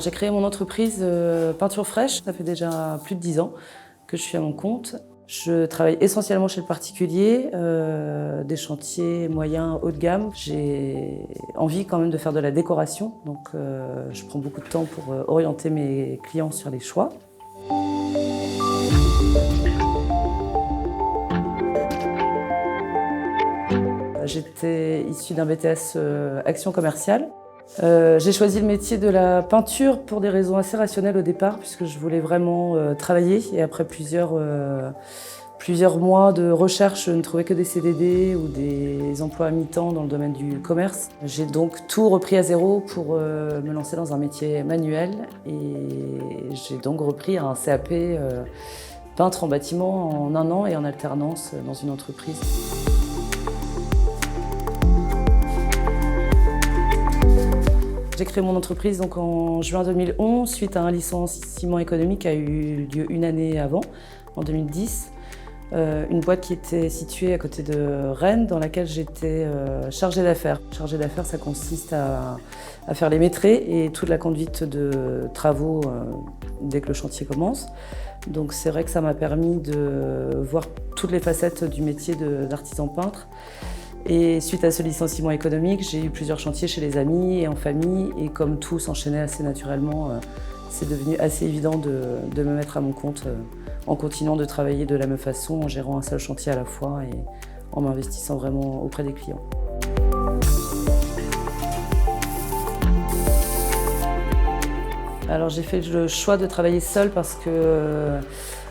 J'ai créé mon entreprise Peinture Fraîche, ça fait déjà plus de 10 ans que je suis à mon compte. Je travaille essentiellement chez le particulier, des chantiers moyens, haut de gamme. J'ai envie quand même de faire de la décoration, donc je prends beaucoup de temps pour orienter mes clients sur les choix. J'étais issue d'un BTS Action commerciale. J'ai choisi le métier de la peinture pour des raisons assez rationnelles au départ, puisque je voulais vraiment travailler. Et après plusieurs mois de recherche, je ne trouvais que des CDD ou des emplois à mi-temps dans le domaine du commerce. J'ai donc tout repris à zéro pour me lancer dans un métier manuel. Et j'ai donc repris un CAP peintre en bâtiment en 1 an et en alternance dans une entreprise. J'ai créé mon entreprise donc en juin 2011 suite à un licenciement économique qui a eu lieu une année avant, en 2010. Une boîte qui était située à côté de Rennes dans laquelle j'étais chargée d'affaires. Chargée d'affaires, ça consiste à faire les maîtresses et toute la conduite de travaux dès que le chantier commence. Donc c'est vrai que ça m'a permis de voir toutes les facettes du métier d'artisan peintre. Et suite à ce licenciement économique, j'ai eu plusieurs chantiers chez les amis et en famille. Et comme tout s'enchaînait assez naturellement, c'est devenu assez évident de me mettre à mon compte en continuant de travailler de la même façon, en gérant un seul chantier à la fois et en m'investissant vraiment auprès des clients. Alors j'ai fait le choix de travailler seule parce que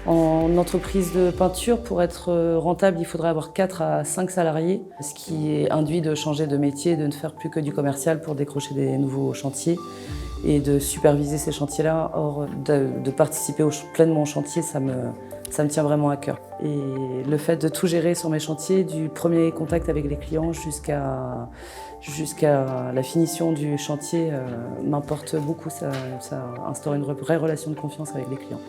en entreprise de peinture, pour être rentable, il faudrait avoir 4 à 5 salariés, ce qui induit de changer de métier, de ne faire plus que du commercial pour décrocher des nouveaux chantiers et de superviser ces chantiers-là. Or, de participer pleinement au chantier, ça me tient vraiment à cœur. Et le fait de tout gérer sur mes chantiers, du premier contact avec les clients jusqu'à la finition du chantier, m'importe beaucoup. Ça instaure une vraie relation de confiance avec les clients.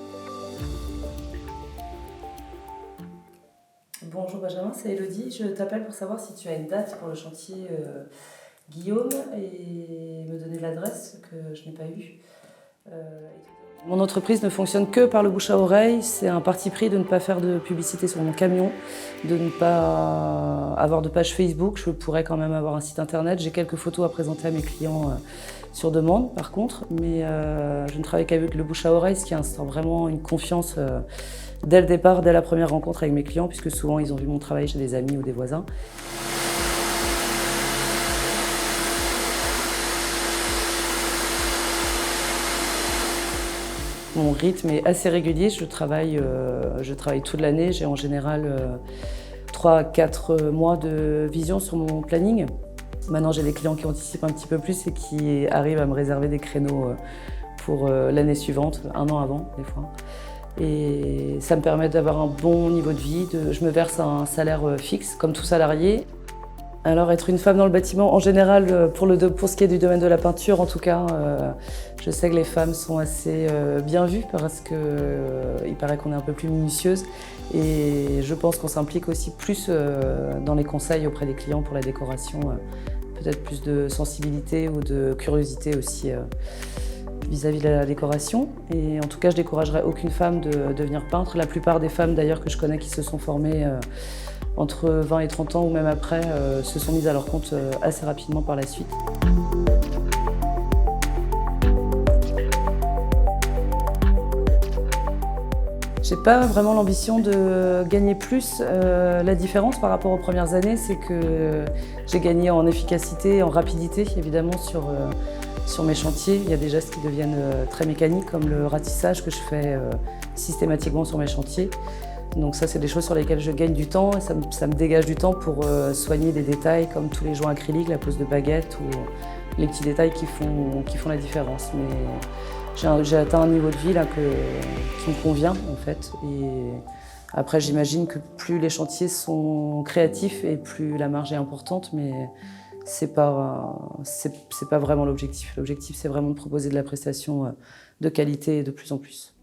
Bonjour Benjamin, c'est Elodie. Je t'appelle pour savoir si tu as une date pour le chantier Guillaume et me donner l'adresse que je n'ai pas eue. Mon entreprise ne fonctionne que par le bouche à oreille. C'est un parti pris de ne pas faire de publicité sur mon camion, de ne pas avoir de page Facebook. Je pourrais quand même avoir un site internet. J'ai quelques photos à présenter à mes clients sur demande par contre, mais je ne travaille qu'avec le bouche à oreille, ce qui instaure vraiment une confiance dès le départ, dès la première rencontre avec mes clients, puisque souvent ils ont vu mon travail chez des amis ou des voisins. Mon rythme est assez régulier, je travaille toute l'année, j'ai en général 3 à 4 mois de vision sur mon planning. Maintenant j'ai des clients qui anticipent un petit peu plus et qui arrivent à me réserver des créneaux pour l'année suivante, 1 an avant des fois. Et ça me permet d'avoir un bon niveau de vie, je me verse un salaire fixe comme tout salarié. Alors être une femme dans le bâtiment, en général, pour ce qui est du domaine de la peinture en tout cas, je sais que les femmes sont assez bien vues parce qu'il paraît qu'on est un peu plus minutieuse et je pense qu'on s'implique aussi plus dans les conseils auprès des clients pour la décoration, peut-être plus de sensibilité ou de curiosité aussi vis-à-vis de la décoration. Et en tout cas, je découragerais aucune femme de devenir peintre. La plupart des femmes d'ailleurs que je connais qui se sont formées entre 20 et 30 ans ou même après, se sont mises à leur compte assez rapidement par la suite. J'ai pas vraiment l'ambition de gagner plus. La différence par rapport aux premières années, c'est que j'ai gagné en efficacité et en rapidité, évidemment, sur mes chantiers. Il y a des gestes qui deviennent très mécaniques, comme le ratissage que je fais systématiquement sur mes chantiers. Donc ça, c'est des choses sur lesquelles je gagne du temps et ça me dégage du temps pour soigner des détails comme tous les joints acryliques, la pose de baguettes ou les petits détails qui font la différence. Mais j'ai atteint un niveau de vie là, qui me convient en fait. Et après, j'imagine que plus les chantiers sont créatifs et plus la marge est importante, mais c'est pas vraiment l'objectif. L'objectif, c'est vraiment de proposer de la prestation de qualité de plus en plus.